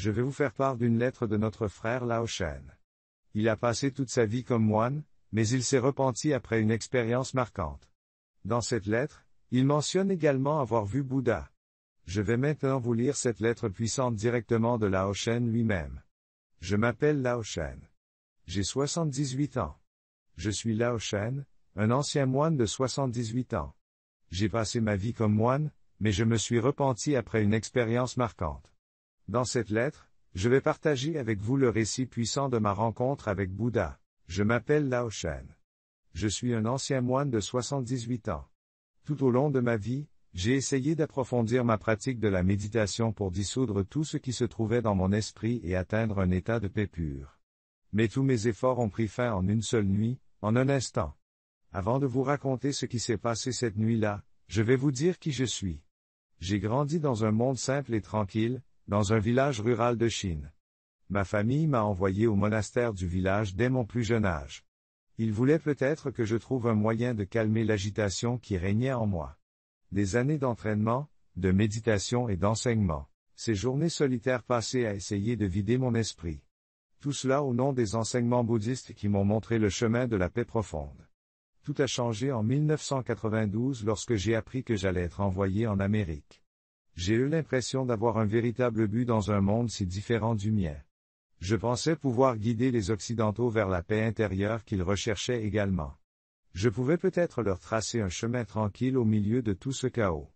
Je vais vous faire part d'une lettre de notre frère Lao Shen. Il a passé toute sa vie comme moine, mais il s'est repenti après une expérience marquante. Dans cette lettre, il mentionne également avoir vu Bouddha. Je vais maintenant vous lire cette lettre puissante directement de Lao Shen lui-même. Je m'appelle Lao Shen. J'ai 78 ans. Je suis Lao Shen, un ancien moine de 78 ans. J'ai passé ma vie comme moine, mais je me suis repenti après une expérience marquante. Dans cette lettre, je vais partager avec vous le récit puissant de ma rencontre avec Bouddha. Je m'appelle Lao Shen. Je suis un ancien moine de 78 ans. Tout au long de ma vie, j'ai essayé d'approfondir ma pratique de la méditation pour dissoudre tout ce qui se trouvait dans mon esprit et atteindre un état de paix pure. Mais tous mes efforts ont pris fin en une seule nuit, en un instant. Avant de vous raconter ce qui s'est passé cette nuit-là, je vais vous dire qui je suis. J'ai grandi dans un monde simple et tranquille, dans un village rural de Chine. Ma famille m'a envoyé au monastère du village dès mon plus jeune âge. Ils voulaient peut-être que je trouve un moyen de calmer l'agitation qui régnait en moi. Des années d'entraînement, de méditation et d'enseignement, ces journées solitaires passées à essayer de vider mon esprit. Tout cela au nom des enseignements bouddhistes qui m'ont montré le chemin de la paix profonde. Tout a changé en 1992 lorsque j'ai appris que j'allais être envoyé en Amérique. J'ai eu l'impression d'avoir un véritable but dans un monde si différent du mien. Je pensais pouvoir guider les Occidentaux vers la paix intérieure qu'ils recherchaient également. Je pouvais peut-être leur tracer un chemin tranquille au milieu de tout ce chaos.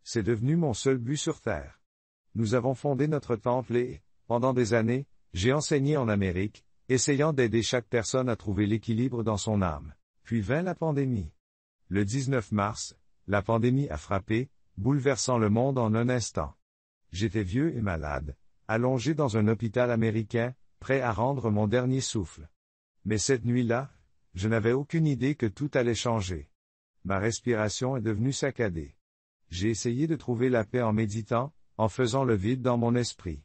C'est devenu mon seul but sur Terre. Nous avons fondé notre temple et, pendant des années, j'ai enseigné en Amérique, essayant d'aider chaque personne à trouver l'équilibre dans son âme. Puis vint la pandémie. Le 19 mars, la pandémie a frappé, bouleversant le monde en un instant. J'étais vieux et malade, allongé dans un hôpital américain, prêt à rendre mon dernier souffle. Mais cette nuit-là, je n'avais aucune idée que tout allait changer. Ma respiration est devenue saccadée. J'ai essayé de trouver la paix en méditant, en faisant le vide dans mon esprit.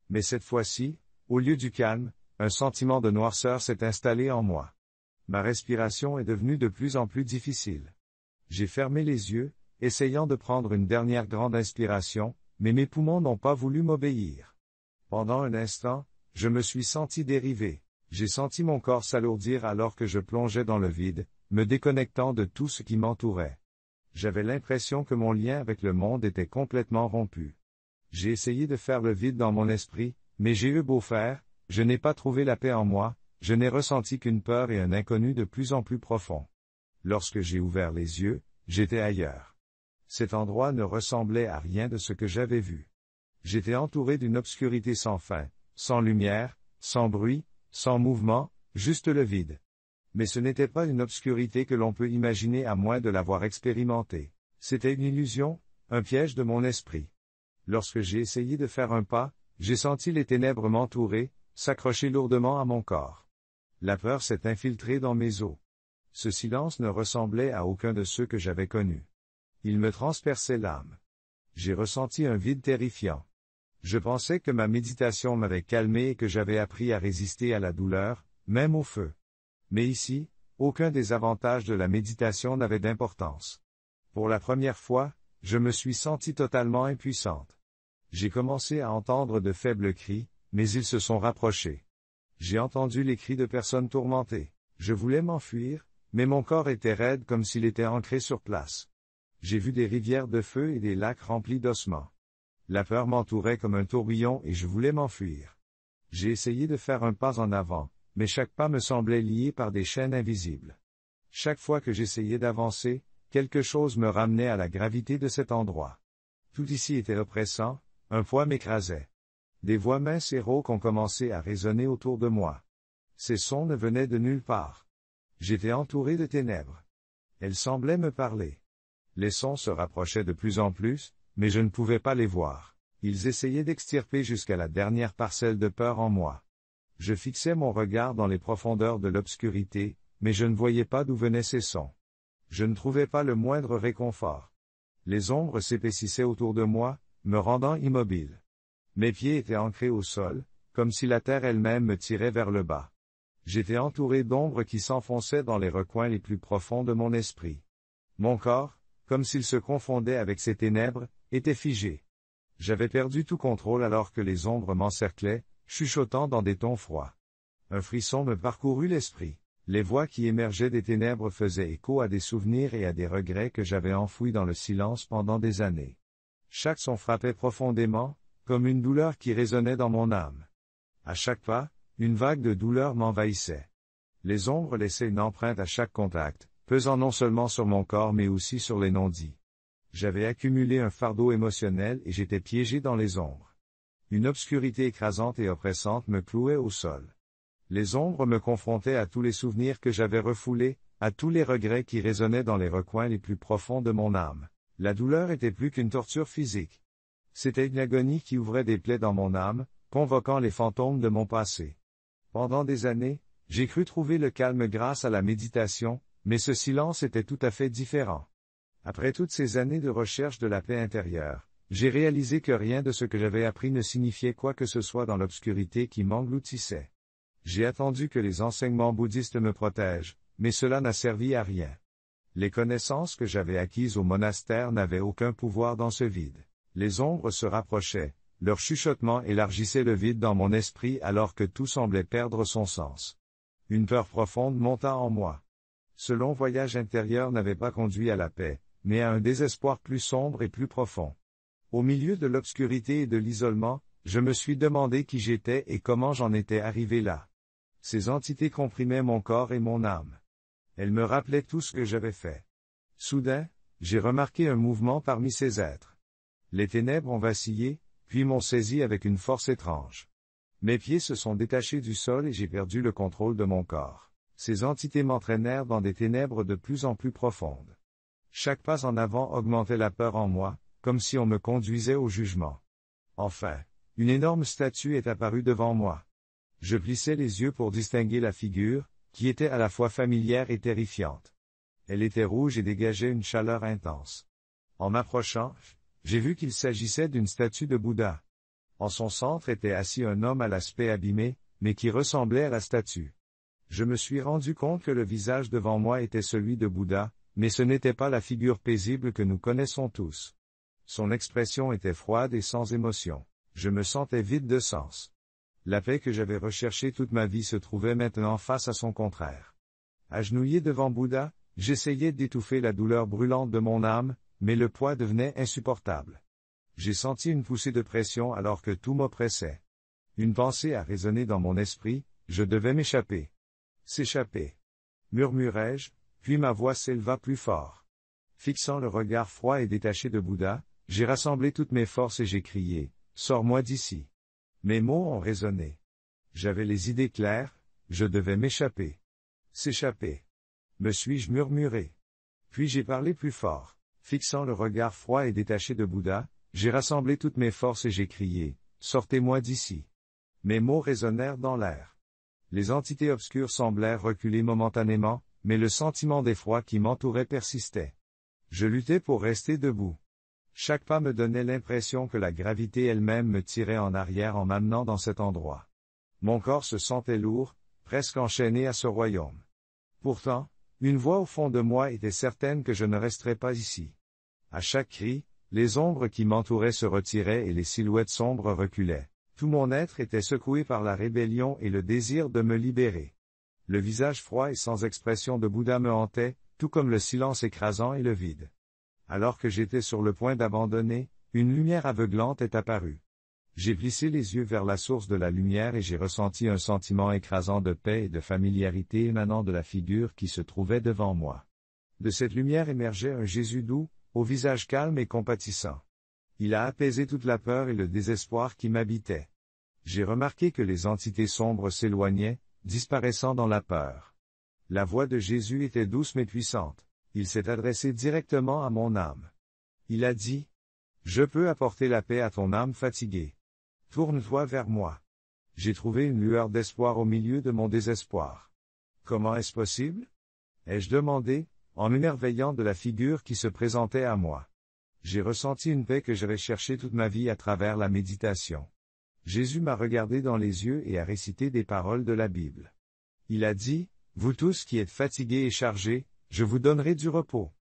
Mais cette fois-ci, au lieu du calme, un sentiment de noirceur s'est installé en moi. Ma respiration est devenue de plus en plus difficile. J'ai fermé les yeux, essayant de prendre une dernière grande inspiration, mais mes poumons n'ont pas voulu m'obéir. Pendant un instant, je me suis senti dérivé. J'ai senti mon corps s'alourdir alors que je plongeais dans le vide, me déconnectant de tout ce qui m'entourait. J'avais l'impression que mon lien avec le monde était complètement rompu. J'ai essayé de faire le vide dans mon esprit, mais j'ai eu beau faire, je n'ai pas trouvé la paix en moi, je n'ai ressenti qu'une peur et un inconnu de plus en plus profond. Lorsque j'ai ouvert les yeux, j'étais ailleurs. Cet endroit ne ressemblait à rien de ce que j'avais vu. J'étais entouré d'une obscurité sans fin, sans lumière, sans bruit, sans mouvement, juste le vide. Mais ce n'était pas une obscurité que l'on peut imaginer à moins de l'avoir expérimentée. C'était une illusion, un piège de mon esprit. Lorsque j'ai essayé de faire un pas, j'ai senti les ténèbres m'entourer, s'accrocher lourdement à mon corps. La peur s'est infiltrée dans mes os. Ce silence ne ressemblait à aucun de ceux que j'avais connus. Il me transperçait l'âme. J'ai ressenti un vide terrifiant. Je pensais que ma méditation m'avait calmé et que j'avais appris à résister à la douleur, même au feu. Mais ici, aucun des avantages de la méditation n'avait d'importance. Pour la première fois, je me suis senti totalement impuissante. J'ai commencé à entendre de faibles cris, mais ils se sont rapprochés. J'ai entendu les cris de personnes tourmentées. Je voulais m'enfuir, mais mon corps était raide comme s'il était ancré sur place. J'ai vu des rivières de feu et des lacs remplis d'ossements. La peur m'entourait comme un tourbillon et je voulais m'enfuir. J'ai essayé de faire un pas en avant, mais chaque pas me semblait lié par des chaînes invisibles. Chaque fois que j'essayais d'avancer, quelque chose me ramenait à la gravité de cet endroit. Tout ici était oppressant, un poids m'écrasait. Des voix minces et rauques ont commencé à résonner autour de moi. Ces sons ne venaient de nulle part. J'étais entouré de ténèbres. Elles semblaient me parler. Les sons se rapprochaient de plus en plus, mais je ne pouvais pas les voir. Ils essayaient d'extirper jusqu'à la dernière parcelle de peur en moi. Je fixais mon regard dans les profondeurs de l'obscurité, mais je ne voyais pas d'où venaient ces sons. Je ne trouvais pas le moindre réconfort. Les ombres s'épaississaient autour de moi, me rendant immobile. Mes pieds étaient ancrés au sol, comme si la terre elle-même me tirait vers le bas. J'étais entouré d'ombres qui s'enfonçaient dans les recoins les plus profonds de mon esprit. Mon corps, comme s'il se confondait avec ces ténèbres, était figé. J'avais perdu tout contrôle alors que les ombres m'encerclaient, chuchotant dans des tons froids. Un frisson me parcourut l'esprit. Les voix qui émergeaient des ténèbres faisaient écho à des souvenirs et à des regrets que j'avais enfouis dans le silence pendant des années. Chaque son frappait profondément, comme une douleur qui résonnait dans mon âme. À chaque pas, une vague de douleur m'envahissait. Les ombres laissaient une empreinte à chaque contact, pesant non seulement sur mon corps mais aussi sur les non-dits. J'avais accumulé un fardeau émotionnel et j'étais piégé dans les ombres. Une obscurité écrasante et oppressante me clouait au sol. Les ombres me confrontaient à tous les souvenirs que j'avais refoulés, à tous les regrets qui résonnaient dans les recoins les plus profonds de mon âme. La douleur était plus qu'une torture physique. C'était une agonie qui ouvrait des plaies dans mon âme, convoquant les fantômes de mon passé. Pendant des années, j'ai cru trouver le calme grâce à la méditation, mais ce silence était tout à fait différent. Après toutes ces années de recherche de la paix intérieure, j'ai réalisé que rien de ce que j'avais appris ne signifiait quoi que ce soit dans l'obscurité qui m'engloutissait. J'ai attendu que les enseignements bouddhistes me protègent, mais cela n'a servi à rien. Les connaissances que j'avais acquises au monastère n'avaient aucun pouvoir dans ce vide. Les ombres se rapprochaient, leur chuchotement élargissait le vide dans mon esprit alors que tout semblait perdre son sens. Une peur profonde monta en moi. Ce long voyage intérieur n'avait pas conduit à la paix, mais à un désespoir plus sombre et plus profond. Au milieu de l'obscurité et de l'isolement, je me suis demandé qui j'étais et comment j'en étais arrivé là. Ces entités comprimaient mon corps et mon âme. Elles me rappelaient tout ce que j'avais fait. Soudain, j'ai remarqué un mouvement parmi ces êtres. Les ténèbres ont vacillé, puis m'ont saisi avec une force étrange. Mes pieds se sont détachés du sol et j'ai perdu le contrôle de mon corps. Ces entités m'entraînèrent dans des ténèbres de plus en plus profondes. Chaque pas en avant augmentait la peur en moi, comme si on me conduisait au jugement. Enfin, une énorme statue est apparue devant moi. Je plissai les yeux pour distinguer la figure, qui était à la fois familière et terrifiante. Elle était rouge et dégageait une chaleur intense. En m'approchant, j'ai vu qu'il s'agissait d'une statue de Bouddha. En son centre était assis un homme à l'aspect abîmé, mais qui ressemblait à la statue. Je me suis rendu compte que le visage devant moi était celui de Bouddha, mais ce n'était pas la figure paisible que nous connaissons tous. Son expression était froide et sans émotion. Je me sentais vide de sens. La paix que j'avais recherchée toute ma vie se trouvait maintenant face à son contraire. Agenouillé devant Bouddha, j'essayais d'étouffer la douleur brûlante de mon âme, mais le poids devenait insupportable. J'ai senti une poussée de pression alors que tout m'oppressait. Une pensée a résonné dans mon esprit, je devais m'échapper. S'échapper. Murmurai-je, puis ma voix s'éleva plus fort. Fixant le regard froid et détaché de Bouddha, j'ai rassemblé toutes mes forces et j'ai crié, « Sors-moi d'ici !» Mes mots ont résonné. J'avais les idées claires, je devais m'échapper. S'échapper. Me suis-je murmuré? Puis j'ai parlé plus fort. Fixant le regard froid et détaché de Bouddha, j'ai rassemblé toutes mes forces et j'ai crié, « Sortez-moi d'ici !» Mes mots résonnèrent dans l'air. Les entités obscures semblèrent reculer momentanément, mais le sentiment d'effroi qui m'entourait persistait. Je luttais pour rester debout. Chaque pas me donnait l'impression que la gravité elle-même me tirait en arrière en m'amenant dans cet endroit. Mon corps se sentait lourd, presque enchaîné à ce royaume. Pourtant, une voix au fond de moi était certaine que je ne resterais pas ici. À chaque cri, les ombres qui m'entouraient se retiraient et les silhouettes sombres reculaient. Tout mon être était secoué par la rébellion et le désir de me libérer. Le visage froid et sans expression de Bouddha me hantait, tout comme le silence écrasant et le vide. Alors que j'étais sur le point d'abandonner, une lumière aveuglante est apparue. J'ai plissé les yeux vers la source de la lumière et j'ai ressenti un sentiment écrasant de paix et de familiarité émanant de la figure qui se trouvait devant moi. De cette lumière émergeait un Jésus doux, au visage calme et compatissant. Il a apaisé toute la peur et le désespoir qui m'habitaient. J'ai remarqué que les entités sombres s'éloignaient, disparaissant dans la peur. La voix de Jésus était douce mais puissante. Il s'est adressé directement à mon âme. Il a dit, « Je peux apporter la paix à ton âme fatiguée. Tourne-toi vers moi. » J'ai trouvé une lueur d'espoir au milieu de mon désespoir. Comment est-ce possible? Ai-je demandé, en m'émerveillant de la figure qui se présentait à moi. J'ai ressenti une paix que j'avais cherchée toute ma vie à travers la méditation. Jésus m'a regardé dans les yeux et a récité des paroles de la Bible. Il a dit, « Vous tous qui êtes fatigués et chargés, je vous donnerai du repos. »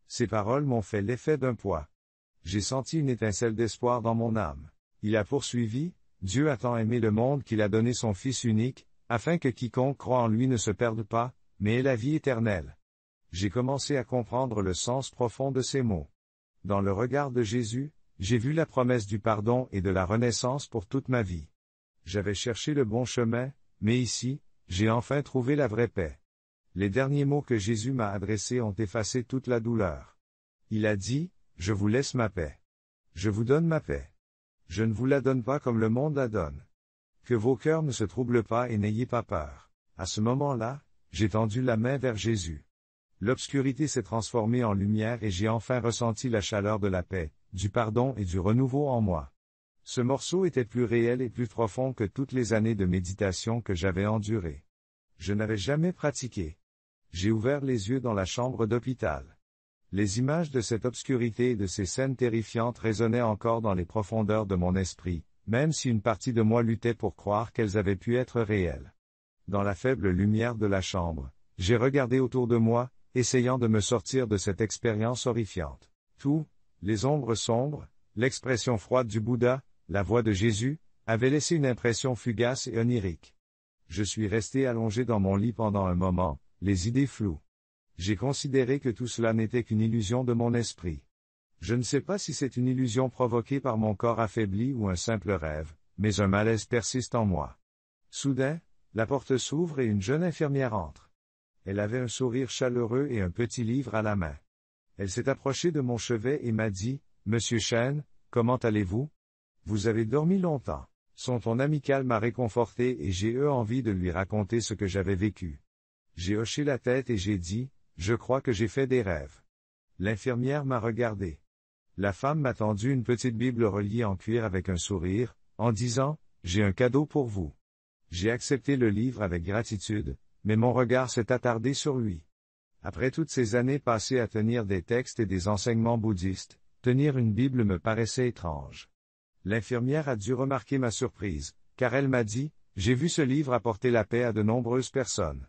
Ces paroles m'ont fait l'effet d'un poids. J'ai senti une étincelle d'espoir dans mon âme. Il a poursuivi, Dieu a tant aimé le monde qu'il a donné son Fils unique, afin que quiconque croit en lui ne se perde pas, mais ait la vie éternelle. J'ai commencé à comprendre le sens profond de ces mots. Dans le regard de Jésus, j'ai vu la promesse du pardon et de la renaissance pour toute ma vie. J'avais cherché le bon chemin, mais ici, j'ai enfin trouvé la vraie paix. Les derniers mots que Jésus m'a adressés ont effacé toute la douleur. Il a dit, « Je vous laisse ma paix. Je vous donne ma paix. Je ne vous la donne pas comme le monde la donne. Que vos cœurs ne se troublent pas et n'ayez pas peur. » À ce moment-là, j'ai tendu la main vers Jésus. L'obscurité s'est transformée en lumière et j'ai enfin ressenti la chaleur de la paix, du pardon et du renouveau en moi. Ce morceau était plus réel et plus profond que toutes les années de méditation que j'avais endurées. Je n'avais jamais pratiqué. J'ai ouvert les yeux dans la chambre d'hôpital. Les images de cette obscurité et de ces scènes terrifiantes résonnaient encore dans les profondeurs de mon esprit, même si une partie de moi luttait pour croire qu'elles avaient pu être réelles. Dans la faible lumière de la chambre, j'ai regardé autour de moi, essayant de me sortir de cette expérience horrifiante. Tout, les ombres sombres, l'expression froide du Bouddha, la voix de Jésus, avaient laissé une impression fugace et onirique. Je suis resté allongé dans mon lit pendant un moment, les idées floues. J'ai considéré que tout cela n'était qu'une illusion de mon esprit. Je ne sais pas si c'est une illusion provoquée par mon corps affaibli ou un simple rêve, mais un malaise persiste en moi. Soudain, la porte s'ouvre et une jeune infirmière entre. Elle avait un sourire chaleureux et un petit livre à la main. Elle s'est approchée de mon chevet et m'a dit, « Monsieur Chen, comment allez-vous? Vous avez dormi longtemps. » Son ton amical m'a réconforté et j'ai eu envie de lui raconter ce que j'avais vécu. J'ai hoché la tête et j'ai dit, « Je crois que j'ai fait des rêves. » L'infirmière m'a regardé. La femme m'a tendu une petite Bible reliée en cuir avec un sourire, en disant, « J'ai un cadeau pour vous. » J'ai accepté le livre avec gratitude, mais mon regard s'est attardé sur lui. Après toutes ces années passées à tenir des textes et des enseignements bouddhistes, tenir une Bible me paraissait étrange. L'infirmière a dû remarquer ma surprise, car elle m'a dit, « J'ai vu ce livre apporter la paix à de nombreuses personnes.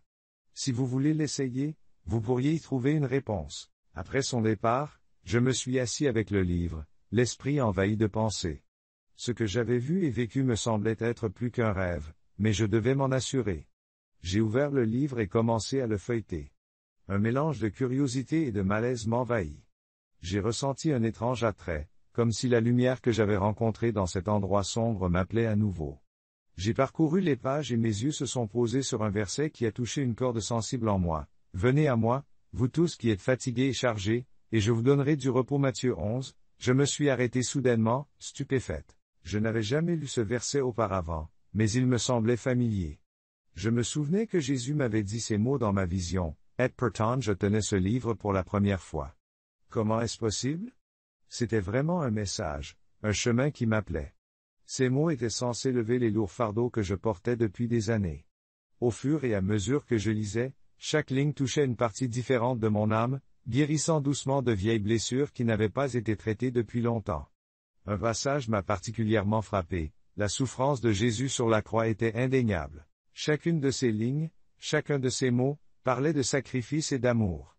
Si vous voulez l'essayer, vous pourriez y trouver une réponse. » Après son départ, je me suis assis avec le livre, l'esprit envahi de pensées. Ce que j'avais vu et vécu me semblait être plus qu'un rêve, mais je devais m'en assurer. J'ai ouvert le livre et commencé à le feuilleter. Un mélange de curiosité et de malaise m'envahit. J'ai ressenti un étrange attrait, comme si la lumière que j'avais rencontrée dans cet endroit sombre m'appelait à nouveau. J'ai parcouru les pages et mes yeux se sont posés sur un verset qui a touché une corde sensible en moi. « Venez à moi, vous tous qui êtes fatigués et chargés, et je vous donnerai du repos. » Matthieu 11, je me suis arrêté soudainement, stupéfaite. Je n'avais jamais lu ce verset auparavant, mais il me semblait familier. Je me souvenais que Jésus m'avait dit ces mots dans ma vision, et pourtant je tenais ce livre pour la première fois. Comment est-ce possible? C'était vraiment un message, un chemin qui m'appelait. Ces mots étaient censés lever les lourds fardeaux que je portais depuis des années. Au fur et à mesure que je lisais, chaque ligne touchait une partie différente de mon âme, guérissant doucement de vieilles blessures qui n'avaient pas été traitées depuis longtemps. Un passage m'a particulièrement frappé, la souffrance de Jésus sur la croix était indéniable. Chacune de ces lignes, chacun de ces mots, parlait de sacrifice et d'amour.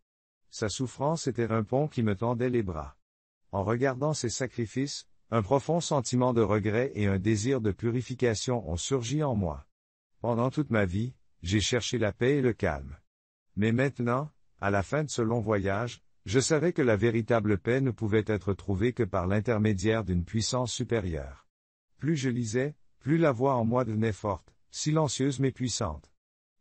Sa souffrance était un pont qui me tendait les bras. En regardant ces sacrifices, un profond sentiment de regret et un désir de purification ont surgi en moi. Pendant toute ma vie, j'ai cherché la paix et le calme. Mais maintenant, à la fin de ce long voyage, je savais que la véritable paix ne pouvait être trouvée que par l'intermédiaire d'une puissance supérieure. Plus je lisais, plus la voix en moi devenait forte, silencieuse mais puissante.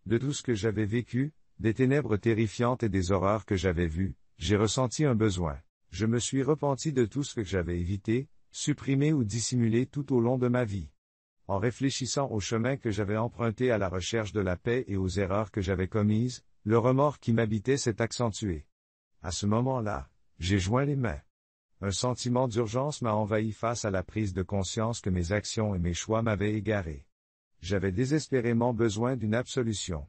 De tout ce que j'avais vécu, des ténèbres terrifiantes et des horreurs que j'avais vues, j'ai ressenti un besoin. Je me suis repenti de tout ce que j'avais évité, supprimé ou dissimulé tout au long de ma vie. En réfléchissant au chemin que j'avais emprunté à la recherche de la paix et aux erreurs que j'avais commises, le remords qui m'habitait s'est accentué. À ce moment-là, j'ai joint les mains. Un sentiment d'urgence m'a envahi face à la prise de conscience que mes actions et mes choix m'avaient égaré. J'avais désespérément besoin d'une absolution.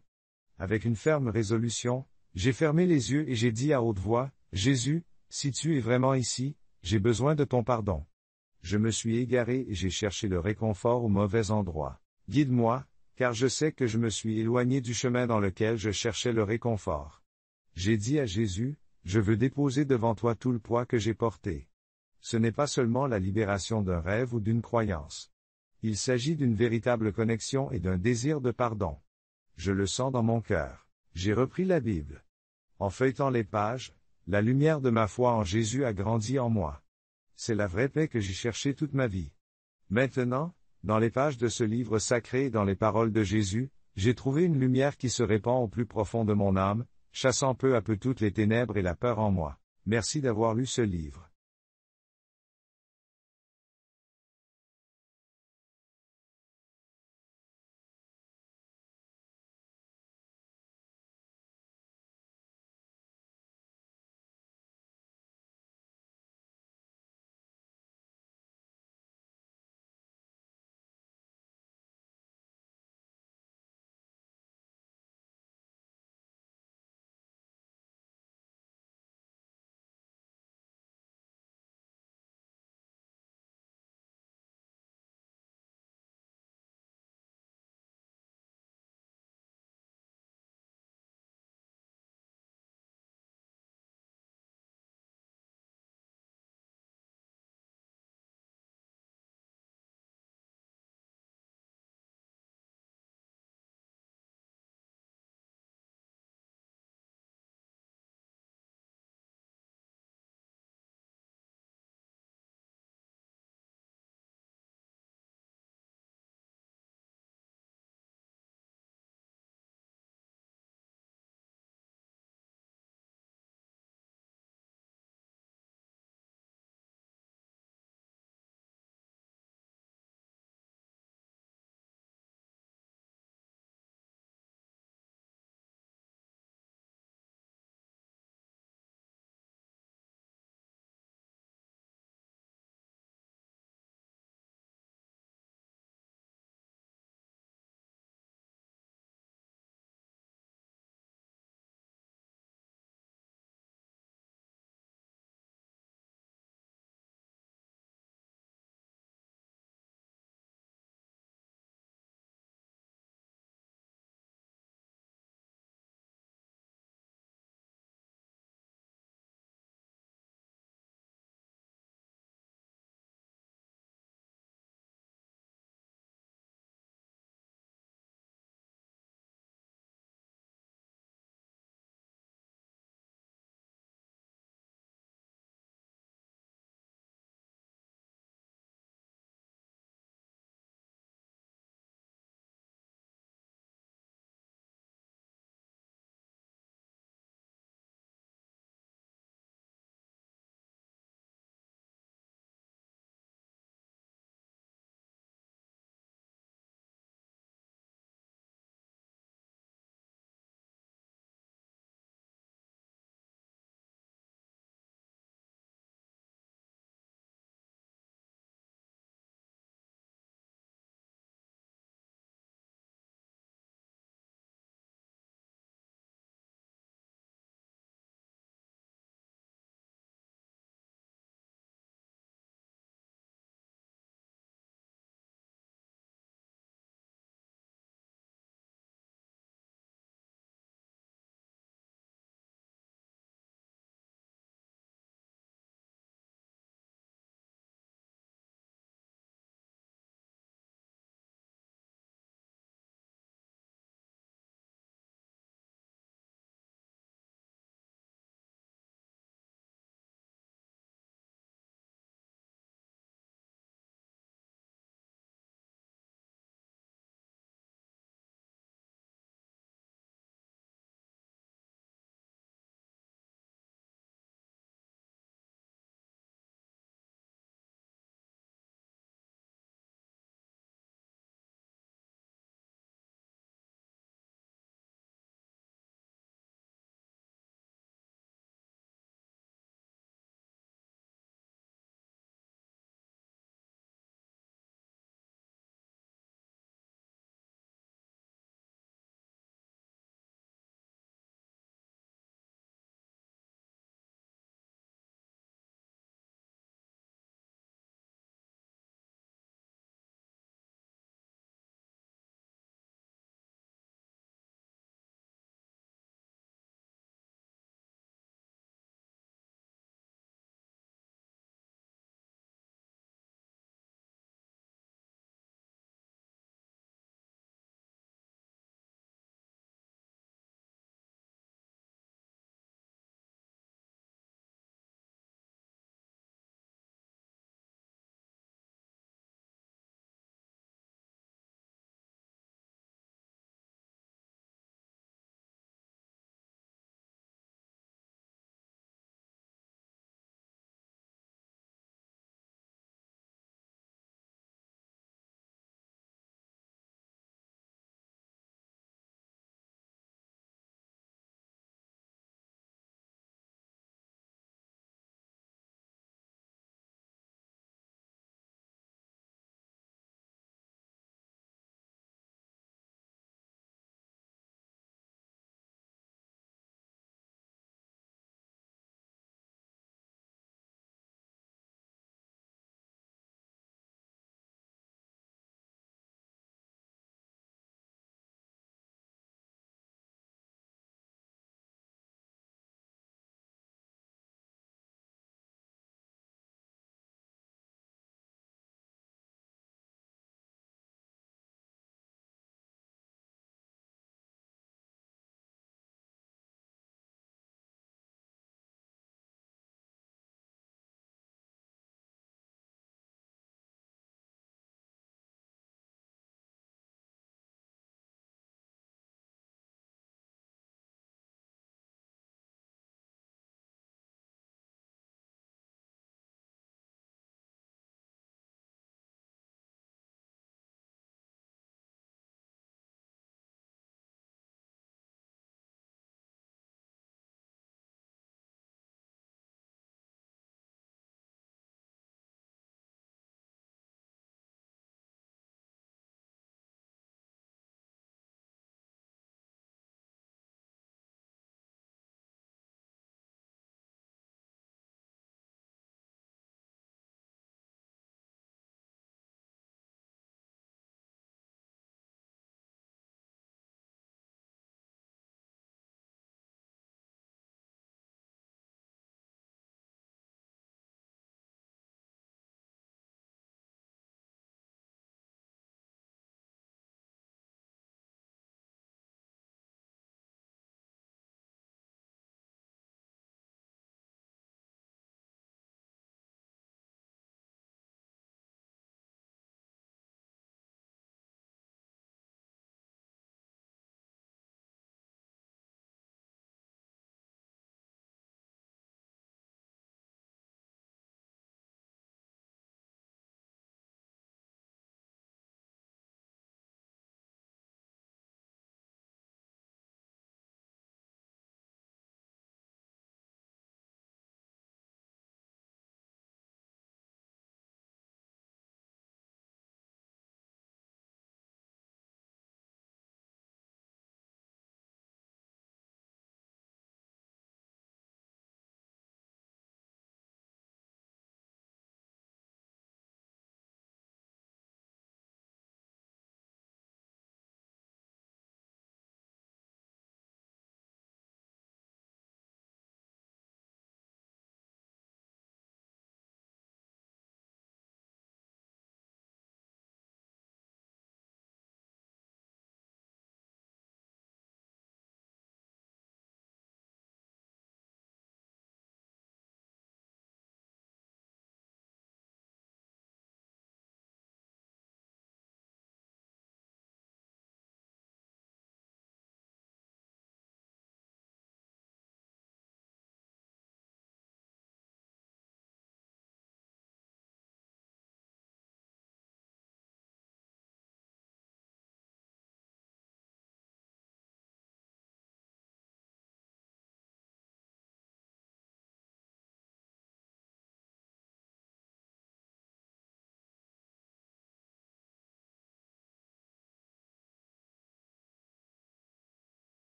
Avec une ferme résolution, j'ai fermé les yeux et j'ai dit à haute voix, « Jésus, si tu es vraiment ici, j'ai besoin de ton pardon. » Je me suis égaré et j'ai cherché le réconfort au mauvais endroit. Guide-moi, car je sais que je me suis éloigné du chemin dans lequel je cherchais le réconfort. J'ai dit à Jésus, « Je veux déposer devant toi tout le poids que j'ai porté. » Ce n'est pas seulement la libération d'un rêve ou d'une croyance. Il s'agit d'une véritable connexion et d'un désir de pardon. Je le sens dans mon cœur. J'ai repris la Bible. En feuilletant les pages, la lumière de ma foi en Jésus a grandi en moi. C'est la vraie paix que j'ai cherchée toute ma vie. Maintenant, dans les pages de ce livre sacré et dans les paroles de Jésus, j'ai trouvé une lumière qui se répand au plus profond de mon âme, chassant peu à peu toutes les ténèbres et la peur en moi. Merci d'avoir lu ce livre.